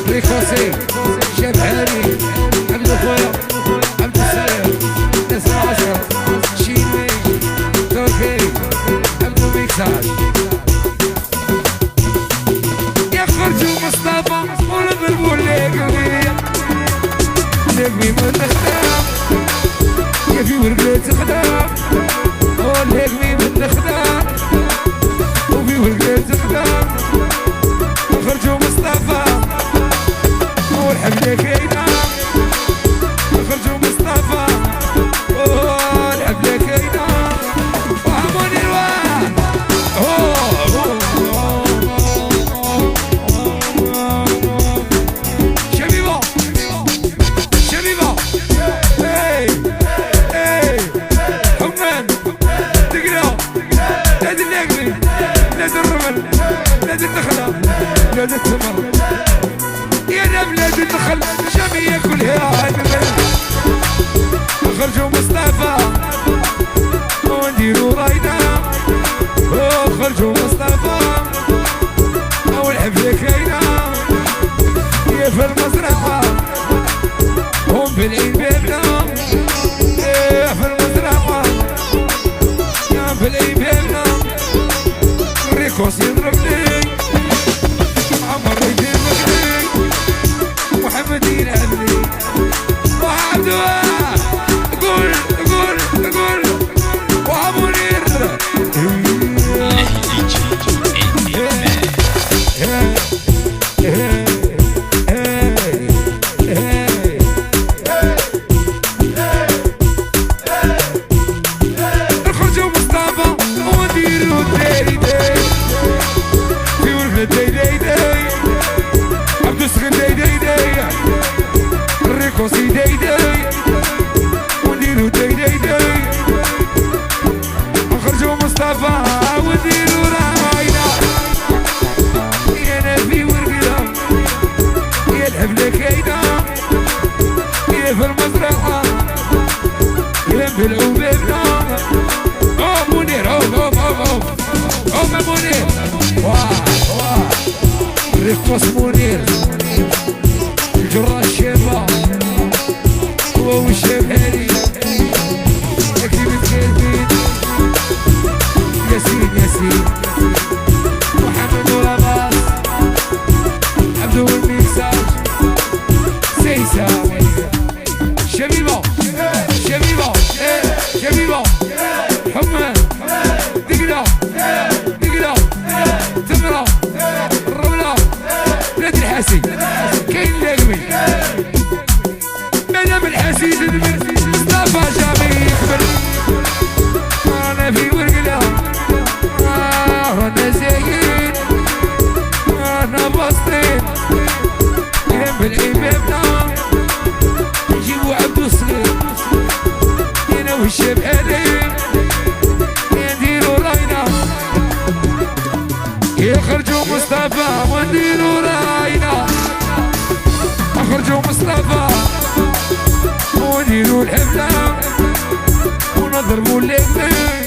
ريكوسي شاب هاني عبد الخويا عبد السلام ناس العشرة شيني تركي عبد الميكساج يا خرجوا مصطفى ونضربوا لقمي لقمي من الخدام يا في ورقة خدام ولقمي من الخدام وفي ورقة خدام خرجوا مصطفى والحفلة كاينة خرجوا مصطفى والحفلة كاينة وهموني الوان شبيبة شبيبة اي اي حمان تقرا نادي النقمي نادي الرمل نادي النخلة نادي التمر يا نبلة النخل جميع كلها عدمل خرجوا مصطفى ونديروا راينا خرجوا مصطفى والحفلة كاينة يا في المزرعة هم بالعين بابنا يا في المزرعة يا بالعين بابنا ريكوس يضربني عمر يدير محمد يلعبني وعبد قول قول قول وابو منير خرجوا مصطفى وديروا داي داي في ورقة داي داي داي عبد السخن داي داي داي ريكوسي داي داي ونديرو داي داي داي خرجوا مصطفى ونديرو راينا يا نبي ورقنا يا الحفلة كاينة يا في المزرعة يا بالعبابنا او منير او منير واه ريكوس منير الجرة الشابة هو والشاب هاني أكيد متكلمين ياسين محمد ولاباس عبدو الميكساج سيسا شبيبة شبيبة شبيبة حمان دقنا دقنا تمرة الرملة نادي الحاسي كاين لقمي مدام الحسيد دمر مصطفى جامي يخبر انا في ورقنا انا زايد انا بسطين جنب العبابنا نجيبو عبدو الصغير انا والشاب هذي نديرو راينا يخرجوا مصطفى ونديرو راينا خرجوا مصطفى ونديروا الحفلة ونضربوا اللقمة